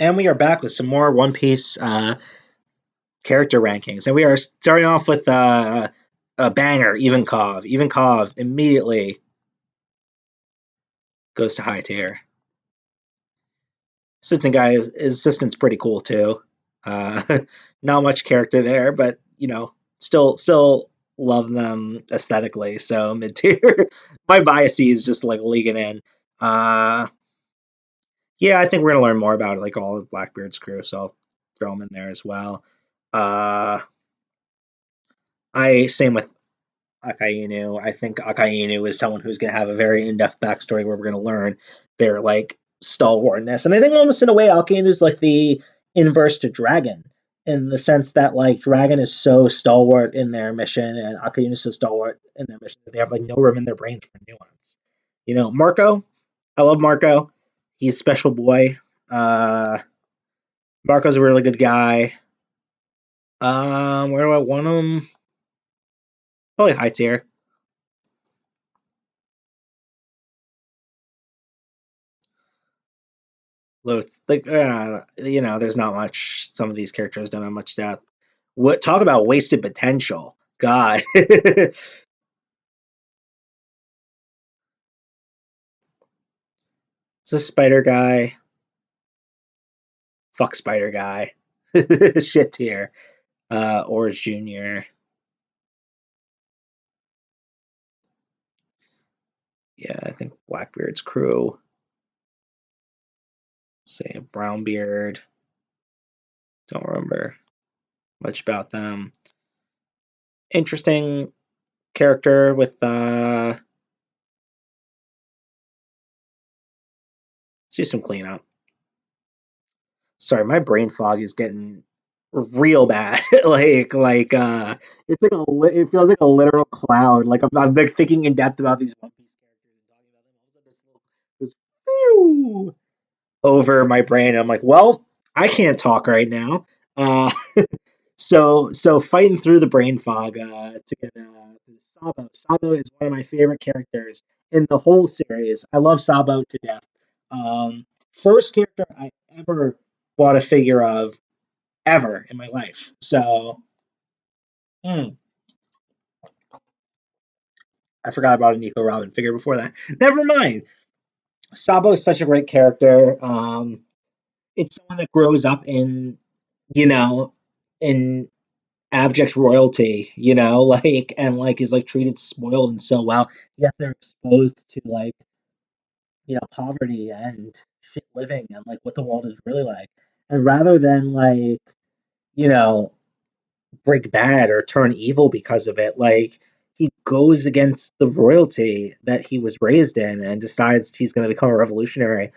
And we are back with some more One Piece character rankings. And we are starting off with a banger, Ivankov. Ivankov immediately goes to high tier. Assistant guy, his assistant's pretty cool too. Uh, not much character there, but still love them aesthetically. So mid tier. My biases just like leaking in. Uh, yeah, I think we're gonna learn more about like all of Blackbeard's crew, so I'll throw them in there as well. Uh, I same with Akainu. I think Akainu is someone who's going to have a very in-depth backstory where we're going to learn their like stalwartness, and I think almost in a way Akainu is like the inverse to Dragon in the sense that like Dragon is so stalwart in their mission, and Akainu is so stalwart in their mission that they have like no room in their brains for nuance. Marco. I love Marco. He's a special boy. Uh, Marco's a really good guy. Where do I want him? Probably high tier. Loads like there's not much. Some of these characters don't have much depth. What talk about wasted potential? God, it's a spider guy. Fuck spider guy. Shit tier. Orange Junior. Yeah, I think Blackbeard's crew. Say Brownbeard. Don't remember much about them. Interesting character with let's do some cleanup. Sorry, my brain fog is getting real bad. It's like it feels like a literal cloud. Like I'm like thinking in depth about these One Piece characters and talking about them. All of a sudden, this phew over my brain. And I'm like, well, I can't talk right now. Uh, so fighting through the brain fog to get Sabo. Sabo is one of my favorite characters in the whole series. I love Sabo to death. First character I ever bought a figure of ever in my life. So mm, I forgot about a Nico Robin figure before that. Never mind. Sabo is such a great character. It's someone that grows up you know, in abject royalty, like and like is like treated spoiled and so well. Yet they're exposed to like, poverty and shit living and like what the world is really like. And rather than like, you know, break bad or turn evil because of it. Like he goes against the royalty that he was raised in and decides he's going to become a revolutionary.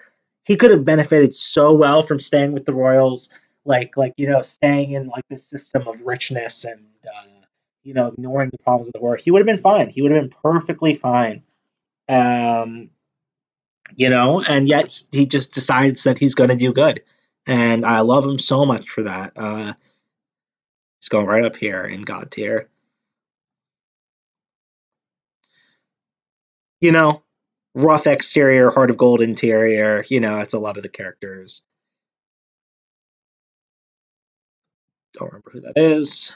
He could have benefited so well from staying with the royals, staying in like this system of richness and ignoring the problems of the war. He would have been fine. He would have been perfectly fine. Um, and yet he just decides that he's going to do good, and I love him so much for that. He's going right up here in God tier. you know, Rough exterior, Heart of Gold interior. It's a lot of the characters. Don't remember who that is.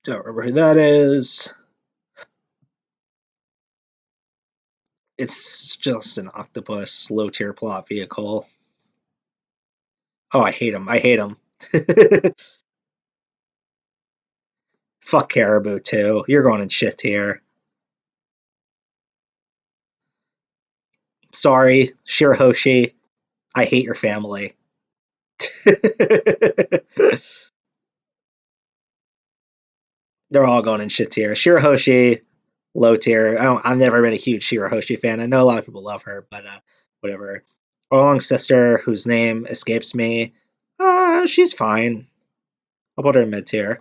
Don't remember who that is. It's just an octopus low tier plot vehicle. Oh, I hate him. I hate him. Fuck Caribou too. You're going in shit tier. Sorry, Shirahoshi. I hate your family. They're all going in shit tier. Shirahoshi, low tier. I've never been a huge Shirahoshi fan. I know a lot of people love her, but whatever. Oolong's sister, whose name escapes me, she's fine. I'll put her in mid tier.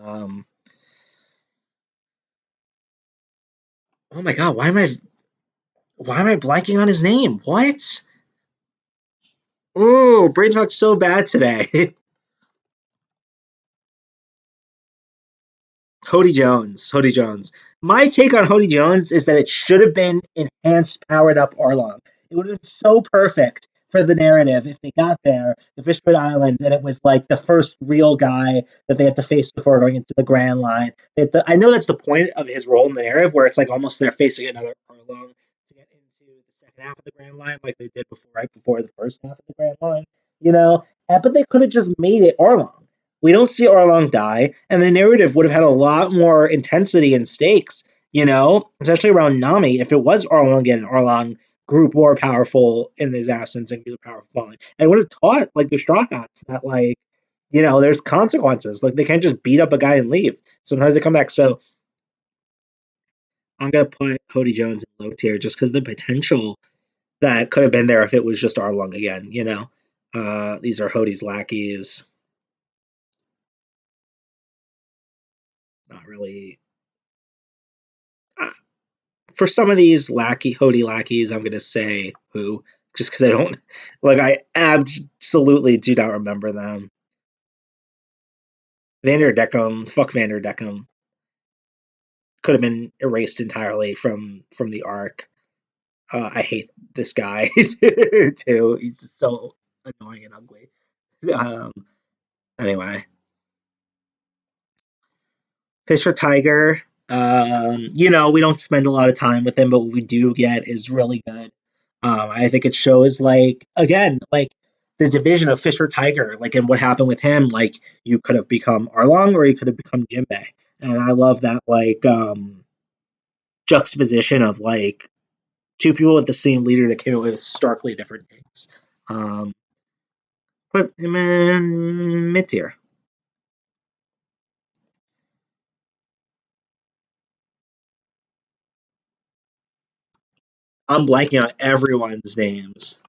Um, oh my god, why am I blanking on his name? What? Oh, brain talk's so bad today. Hody Jones. Hody Jones. My take on Hody Jones is that it should have been enhanced, powered up Arlong. It would have been so perfect for the narrative if they got there, the Fishfoot Island, and it was like the first real guy that they had to face before going into the Grand Line. I know that's the point of his role in the narrative, where it's like almost they're facing another Arlong to get into the second half of the Grand Line, like they did before, right before the first half of the Grand Line. But they could have just made it Arlong. We don't see Arlong die, and the narrative would have had a lot more intensity and stakes, especially around Nami. If it was Arlong again, Arlong grew more powerful in his absence and grew powerful. And it would have taught like the Straw Hats that there's consequences. Like they can't just beat up a guy and leave. Sometimes they come back. So I'm gonna put Cody Jones in low tier just because the potential that could have been there if it was just Arlong again. These are Hody's lackeys. Not really. For some of these Hody lackeys, I'm gonna say who, just because I don't I absolutely do not remember them. Vanderdeckum, fuck Vanderdeckum, could have been erased entirely from the arc. I hate this guy too. He's just so annoying and ugly. Um, anyway, Fisher Tiger. We don't spend a lot of time with him, but what we do get is really good. I think it shows again the division of Fisher Tiger, and what happened with him. You could have become Arlong or you could have become Jinbei, and I love that juxtaposition of two people with the same leader that came away with starkly different things. Put him in mid tier. I'm blanking on everyone's names.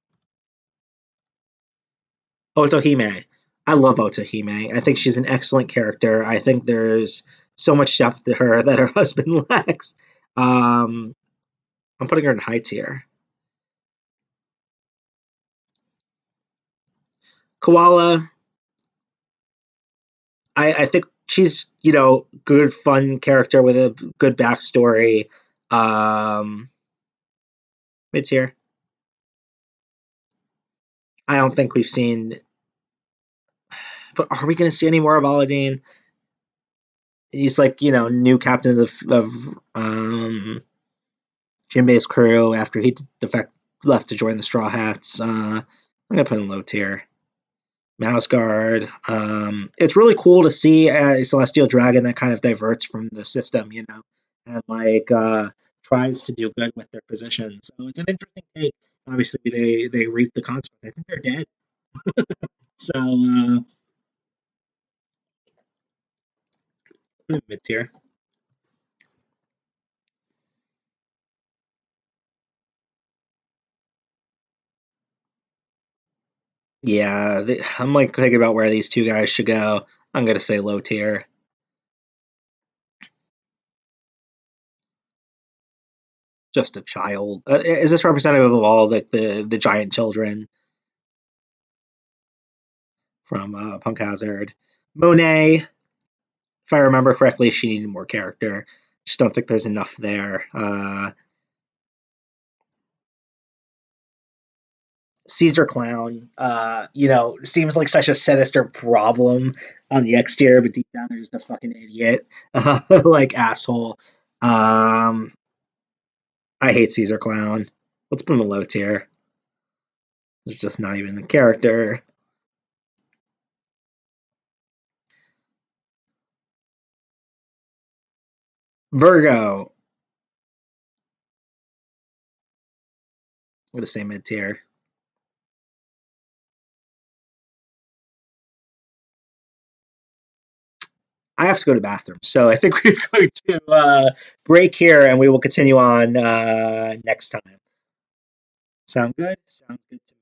Otohime. I love Otohime. I think she's an excellent character. I think there's so much depth to her that her husband lacks. I'm putting her in high tier. Koala. I think she's good, fun character with a good backstory. Mid tier. I don't think we've seen. But are we going to see any more of Aladdin? He's new captain of Jinbei's crew after he left to join the Straw Hats. I'm gonna put in low tier. Mouse Guard. It's really cool to see a Celestial Dragon that kind of diverts from the system, and tries to do good with their position. So it's an interesting take. Obviously, they reap the consequence. I think they're dead. So mid tier. Yeah, I'm thinking about where these two guys should go. I'm gonna say low tier. Just a child. Is this representative of all the giant children from Punk Hazard? Monet, if I remember correctly, she needed more character. Just don't think there's enough there. Caesar Clown, seems like such a sinister problem on the exterior, but deep down there's a fucking idiot, asshole. I hate Caesar Clown. Let's put him in low tier. There's just not even a character. Virgo. With the same mid tier. I have to go to the bathroom, so I think we're going to break here, and we will continue on next time. Sound good? Sounds good to